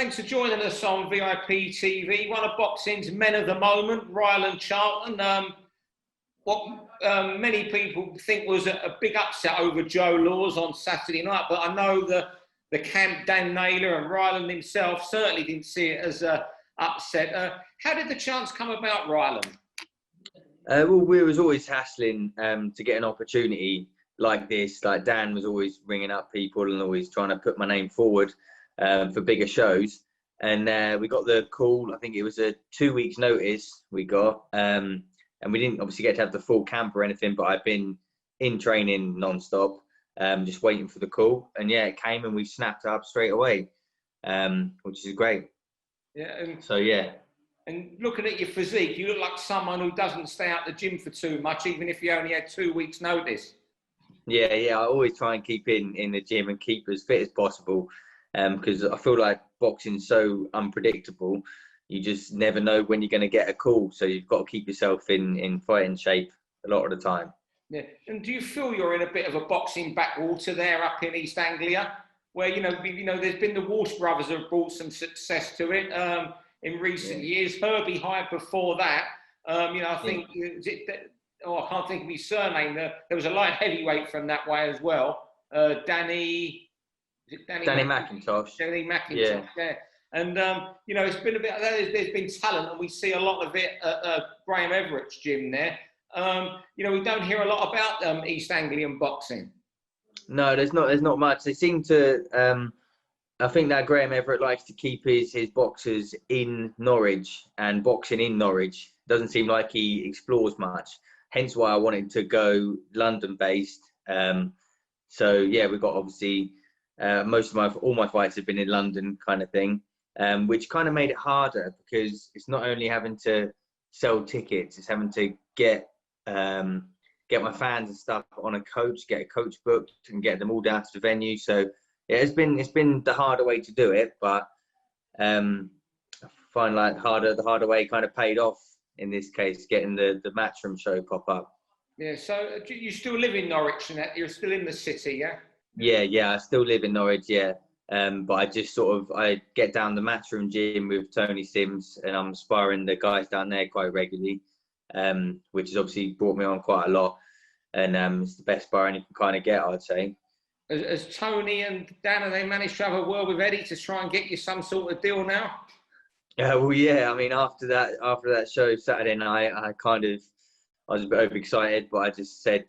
Thanks for joining us on VIP TV. One of boxing's men of the moment, Rylan Charlton. What many people think was a big upset over Joe Laws on Saturday night, but I know the camp, Dan Naylor and Rylan himself, certainly didn't see it as an upset. How did the chance come about, Rylan? Well, we was always hassling to get an opportunity like this. Like Dan was always ringing up people and always trying to put my name forward for bigger shows. And we got the call, I think it was a 2 weeks notice we got. And we didn't obviously get to have the full camp or anything, but I've been in training non-stop, just waiting for the call. And yeah, it came and we snapped up straight away, which is great. Yeah. So yeah. And looking at your physique, you look like someone who doesn't stay out the gym for too much, even if you only had 2 weeks notice. Yeah, I always try and keep in the gym and keep as fit as possible, because I feel like boxing's so unpredictable. You just never know when you're going to get a call, so you've got to keep yourself in fighting shape a lot of the time. Yeah, and do you feel you're in a bit of a boxing backwater there up in East Anglia, where you know there's been the Walsh brothers have brought some success to it in recent years. Herbie Hyde before that, I think I can't think of his surname. There was a light heavyweight from that way as well. Danny McIntosh. Danny McIntosh, yeah. And, it's been a bit, there's been talent, and we see a lot of it at Graham Everett's gym there. We don't hear a lot about East Anglian boxing. No, there's not much. They seem to, I think that Graham Everett likes to keep his boxers in Norwich and boxing in Norwich. Doesn't seem like he explores much. Hence why I wanted to go London-based. So yeah, we've got obviously all my fights have been in London, kind of thing, which kind of made it harder because it's not only having to sell tickets, it's having to get my fans and stuff on a coach, get a coach booked, and get them all down to the venue. So yeah, it's been the harder way to do it, but I find like the harder way kind of paid off in this case, getting the Matchroom show pop up. Yeah, so you still live in Norwich, and you're still in the city, yeah? Yeah, I still live in Norwich, yeah. But I just I get down the Matchroom gym with Tony Sims, and I'm sparring the guys down there quite regularly, which has obviously brought me on quite a lot. And it's the best sparring you can kind of get, I'd say. As Tony and Dan, have they managed to have a word with Eddie to try and get you some sort of deal now? Well, yeah. I mean, after that show Saturday night, I was a bit overexcited, but I just said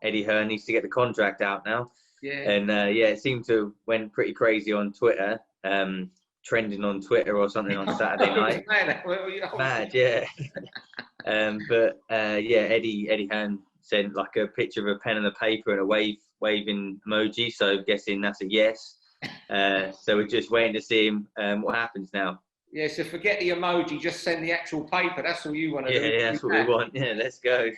Eddie Hearn needs to get the contract out now. Yeah. And it seemed to went pretty crazy on Twitter, trending on Twitter or something on Saturday night. Mad, yeah. But Eddie Hearn sent like a picture of a pen and a paper and a waving emoji. So I'm guessing that's a yes. So we're just waiting to see what happens now. Yeah, so forget the emoji, just send the actual paper. That's all you want to do. Yeah, that's what we want. Yeah, let's go.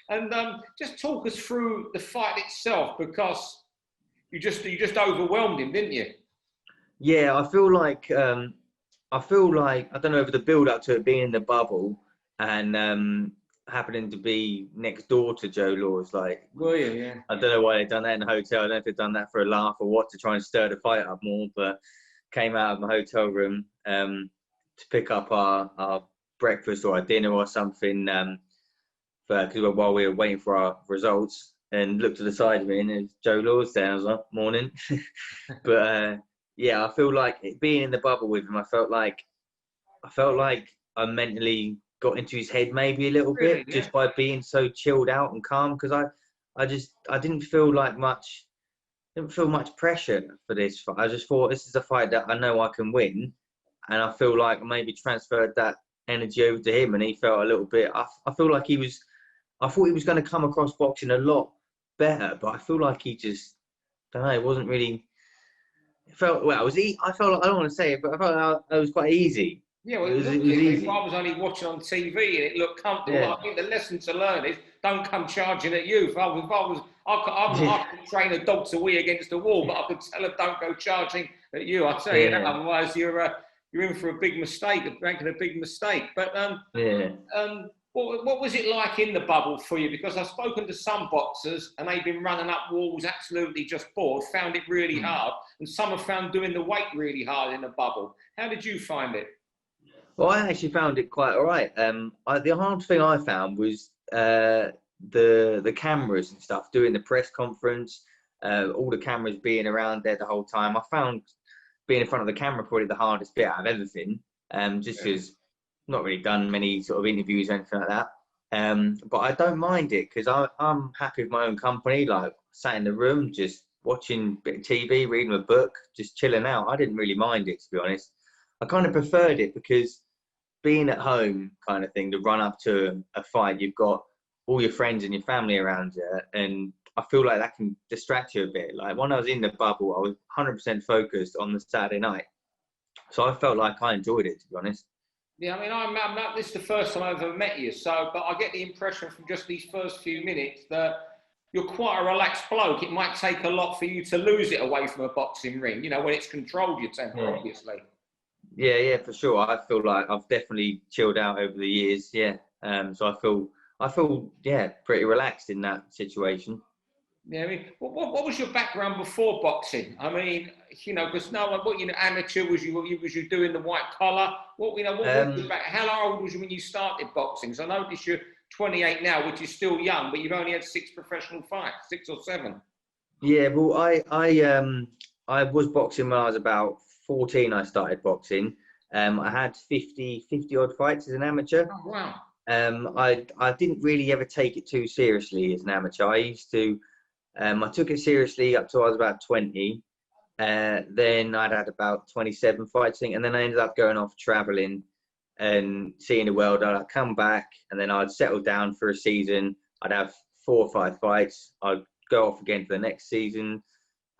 And just talk us through the fight itself, because you just overwhelmed him, didn't you? Yeah, I feel like I don't know, over the build up to it being in the bubble and happening to be next door to Joe Laws, like, well, yeah. I don't know why they've done that in the hotel. I don't know if they've done that for a laugh or what, to try and stir the fight up more, but came out of my hotel room to pick up our breakfast or our dinner or something, because while we were waiting for our results, and looked to the side of me and there's Joe Laws there. I was like, morning. But I feel like being in the bubble with him, I felt like I mentally got into his head maybe a little bit, just by being so chilled out and calm, because I didn't feel much pressure for this fight. I just thought, this is a fight that I know I can win, and I feel like I maybe transferred that energy over to him, and he felt a little bit. I feel like I thought he was going to come across boxing a lot better, but I feel like he just, I don't know, it wasn't really. It felt I felt like, I don't want to say it, but I felt like it was quite easy. Yeah, well, it was easy. I was only watching on TV and it looked comfortable. Yeah. I think the lesson to learn is don't come charging at you. I could train a dog to wee against the wall, but I could tell her don't go charging at you. I tell you that, otherwise you're in for a big mistake, making a big mistake. But What was it like in the bubble for you? Because I've spoken to some boxers and they've been running up walls absolutely just bored, found it really hard, and some have found doing the weight really hard in the bubble. How did you find it? Well, I actually found it quite all right. The hard thing I found was the cameras and stuff, doing the press conference, all the cameras being around there the whole time. I found being in front of the camera probably the hardest bit out of everything, just because not really done many sort of interviews or anything like that. But I don't mind it because I'm happy with my own company, like sat in the room, just watching a bit of TV, reading a book, just chilling out. I didn't really mind it, to be honest. I kind of preferred it because being at home kind of thing, the run up to a fight, you've got all your friends and your family around you, and I feel like that can distract you a bit. Like when I was in the bubble, I was 100% focused on the Saturday night. So I felt like I enjoyed it, to be honest. Yeah, I mean, I'm not, this is the first time I've ever met you, so, but I get the impression from just these first few minutes that you're quite a relaxed bloke. It might take a lot for you to lose it away from a boxing ring, you know, when it's controlled your temper, obviously. Yeah, for sure. I feel like I've definitely chilled out over the years. Yeah. So I feel, yeah, pretty relaxed in that situation. Yeah, I mean, what was your background before boxing? I mean, you know, because no one, what you know, amateur was you doing the white collar? What you know, what was your back? How old was you when you started boxing? So I noticed you're 28 now, which is still young, but you've only had 6 professional fights, 6 or 7. Yeah, well, I was boxing when I was about 14. I started boxing. I had 50 odd fights as an amateur. Oh, wow. I didn't really ever take it too seriously as an amateur. I used to. I took it seriously up till I was about 20. Then I'd had about 27 fights, and then I ended up going off traveling and seeing the world. I'd come back, and then I'd settle down for a season. I'd have 4 or 5 fights. I'd go off again for the next season,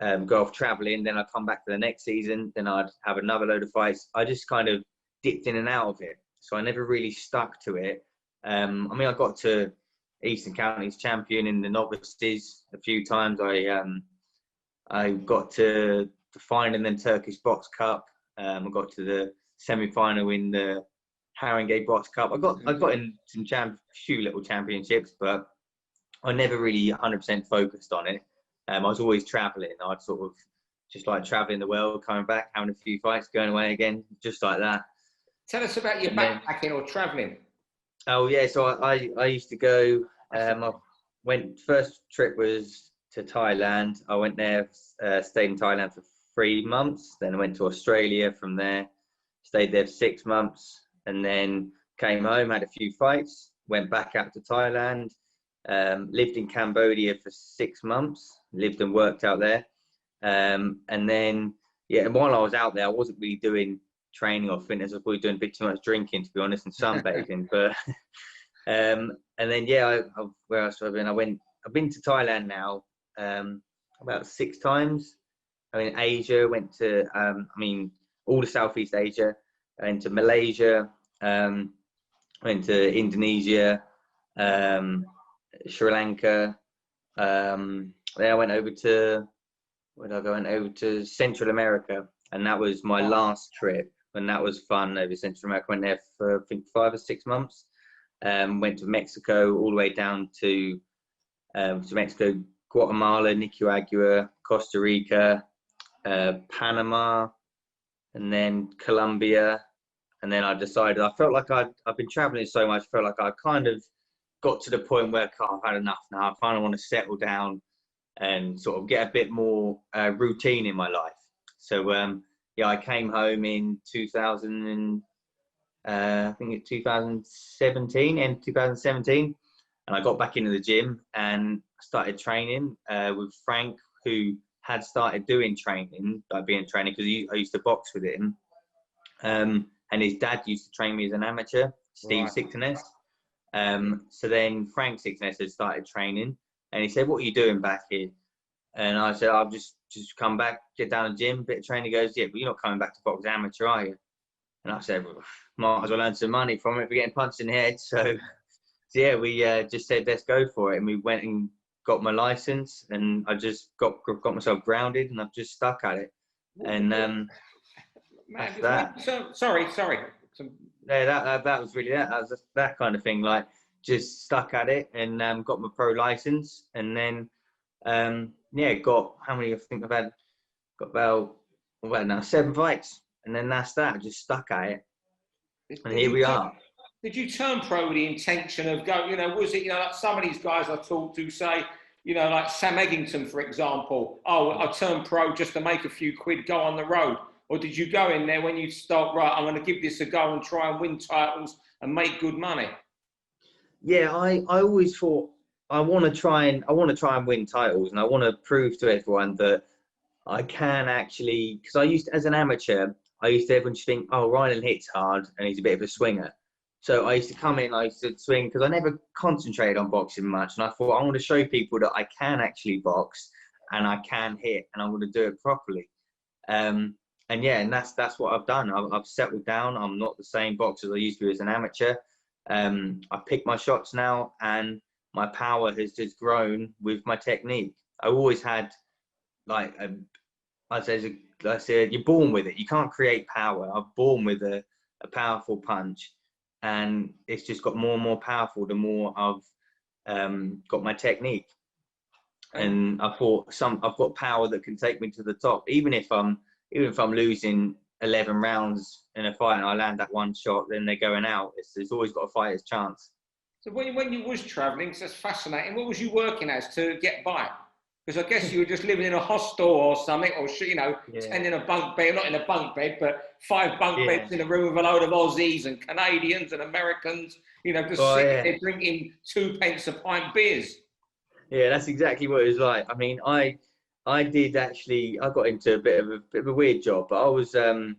go off traveling. Then I'd come back for the next season. Then I'd have another load of fights. I just kind of dipped in and out of it. So I never really stuck to it. I mean, I got to Eastern Counties champion in the novices a few times. I got to the final in the Turkish Box Cup. I got to the semi-final in the Haringey Box Cup. I got in some few little championships, but I never really 100% focused on it. I was always traveling. I'd sort of just like traveling the world, coming back, having a few fights, going away again, just like that. Tell us about your backpacking or traveling. Oh yeah, so I used to go. First trip was to Thailand. I went there, stayed in Thailand for 3 months. Then I went to Australia from there, stayed there for 6 months, and then came home, had a few fights, went back out to Thailand, lived in Cambodia for 6 months, lived and worked out there. And then, yeah, while I was out there, I wasn't really doing training or fitness. I was probably doing a bit too much drinking, to be honest, and sunbathing. But and then, yeah, where else have I been? I've been to Thailand now about 6 times. I mean, Asia, went to, all the Southeast Asia. I went to Malaysia, went to Indonesia, Sri Lanka. Then I went over to, where did I go? I went over to Central America, and that was my last trip, and that was fun over Central America. I went there for, I think, 5 or 6 months. Went to Mexico, all the way down to Mexico, Guatemala, Nicaragua, Costa Rica, Panama, and then Colombia. And then I decided, I felt like I've been traveling so much, I felt like I kind of got to the point where I've had enough now. I kind of want to settle down and sort of get a bit more routine in my life. So, yeah, I came home in 2017, end 2017, and I got back into the gym and started training with Frank, who had started doing training, like being a trainer, because I used to box with him. And his dad used to train me as an amateur, Steve Sickness. So then Frank Sickness had started training, and he said, "What are you doing back here?" And I said, "I've just come back, get down the gym, bit of training." He goes, "Yeah, but you're not coming back to box amateur, are you?" And I said, "Well, might as well earn some money from it for getting punched in the head." So yeah, we just said, let's go for it. And we went and got my license, and I just got myself grounded, and I've just stuck at it. And that's that. Sorry. Yeah, that was really that. That was that kind of thing. Like, just stuck at it and got my pro license, and then yeah, got how many? I think I've had got about well now 7 fights, and then that's that. I just stuck at it, and here we are. Did you turn pro with the intention of go? You know, was it like some of these guys I talk to say, like Sam Eggington, for example? Oh, I turned pro just to make a few quid, go on the road. Or did you go in there when you start, right, I'm going to give this a go and try and win titles and make good money? Yeah, I always thought I want to try and win titles, and I want to prove to everyone that I can actually, because I used to, as an amateur, I used to everyone just think, oh, Rylan hits hard and he's a bit of a swinger. So I used to come in, I used to swing because I never concentrated on boxing much, and I thought I want to show people that I can actually box and I can hit, and I want to do it properly. And yeah, and that's what I've done. I've settled down. I'm not the same boxer as I used to be as an amateur. I pick my shots now, and my power has just grown with my technique. I always had like I said, you're born with it. You can't create power. I'm born with a powerful punch, and it's just got more and more powerful the more I've got my technique. And I thought I've got power that can take me to the top, even if I'm losing 11 rounds in a fight and I land that one shot, then they're going out. It's always got a fighter's chance. So when you was travelling, because that's fascinating, what was you working as to get by? Because I guess you were just living in a hostel or something, or yeah. 10 in a bunk bed, not in a bunk bed, but 5 bunk beds in a room with a load of Aussies and Canadians and Americans, just sitting there drinking 2 pence a pint beers. Yeah, that's exactly what it was like. I mean, I did actually. I got into a bit of a weird job, but I was on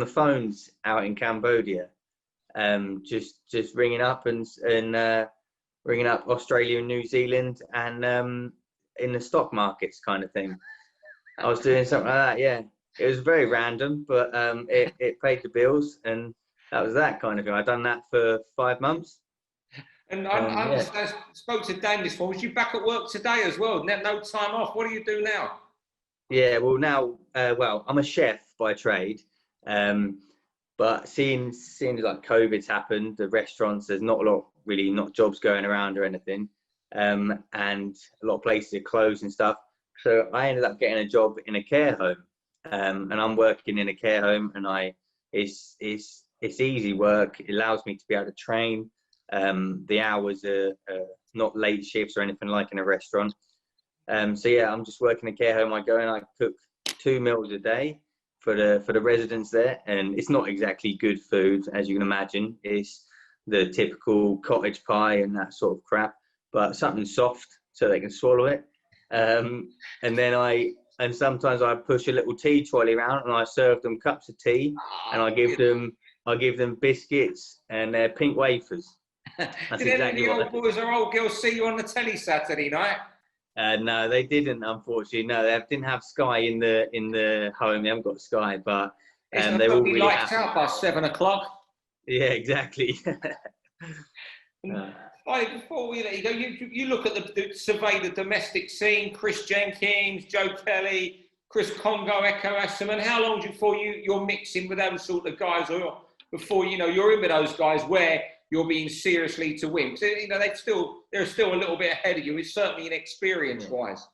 the phones out in Cambodia, just ringing up and ringing up Australia and New Zealand, and in the stock markets kind of thing. I was doing something like that. Yeah, it was very random, but it paid the bills, and that was that kind of thing. I'd done that for 5 months. And I spoke to Dan this morning. Was you back at work today as well? No time off. What do you do now? Yeah, well now, I'm a chef by trade, but seeing like COVID's happened, the restaurants, there's not jobs going around or anything, and a lot of places are closed and stuff. So I ended up getting a job in a care home, and I'm working in a care home, and it's easy work. It allows me to be able to train. The hours are not late shifts or anything like in a restaurant. So yeah, I'm just working in a care home. I go and I cook 2 meals a day for the residents there, and it's not exactly good food, as you can imagine. It's the typical cottage pie and that sort of crap, but something soft so they can swallow it. And sometimes I push a little tea trolley around and I serve them cups of tea, and I give them biscuits and pink wafers. Did any of the old boys or old girls see you on the telly Saturday night? No, they didn't, unfortunately. No, they didn't have Sky in the home. They haven't got Sky, but they will be lights out by 7 o'clock. Yeah, exactly. Before we let you go, you look at survey the domestic scene. Chris Jenkins, Joe Kelly, Chris Congo, Echo Asserman. How long before you're mixing with those sort of guys, or before you're in with those guys where you're being seriously to win? So, they're still a little bit ahead of you. It's certainly in experience-wise.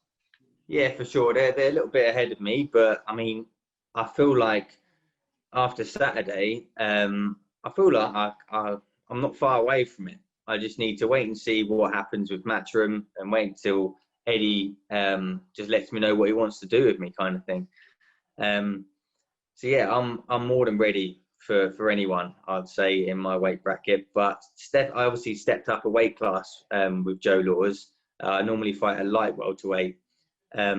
Yeah, for sure. They're a little bit ahead of me, but I mean, I feel like after Saturday, I feel like I'm not far away from it. I just need to wait and see what happens with Matchroom, and wait until Eddie just lets me know what he wants to do with me, kind of thing. So yeah, I'm more than ready for anyone, I'd say, in my weight bracket. But I obviously stepped up a weight class with Joe Laws. I normally fight a light welterweight, but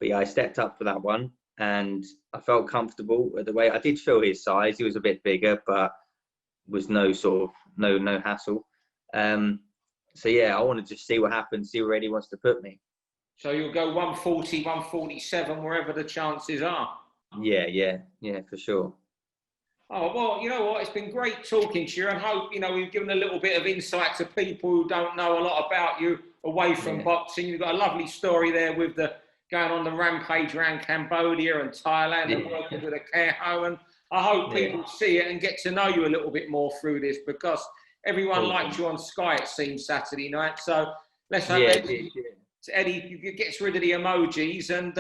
yeah, I stepped up for that one, and I felt comfortable at the weight. I did feel his size; he was a bit bigger, but was no hassle. So yeah, I want to just see what happens, see where Eddie wants to put me. So you'll go 140, 147, wherever the chances are. Yeah, for sure. Oh, well, you know what? It's been great talking to you, and hope, we've given a little bit of insight to people who don't know a lot about you away from boxing. You've got a lovely story there with going on the rampage around Cambodia and Thailand and working with a care home. And I hope people see it and get to know you a little bit more through this, because Everyone Awesome. liked you on Sky, it seems, Saturday night. So let's hope Eddie gets rid of the emojis and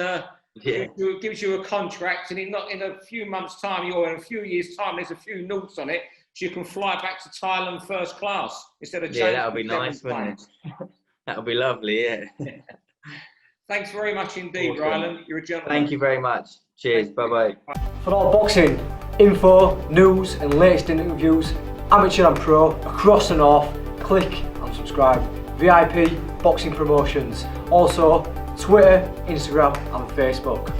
gives you a contract, and in a few months' time, or in a few years' time, there's a few noughts on it, so you can fly back to Thailand first class instead of that'll be nice, wouldn't it? That'll be lovely, yeah. Thanks very much indeed, Awesome. Rylan. You're a gentleman. Thank you very much. Cheers. Bye-bye. For all boxing info, news and latest interviews, amateur and pro, across the north, click and subscribe. VIP Boxing Promotions. Also, Twitter, Instagram and Facebook.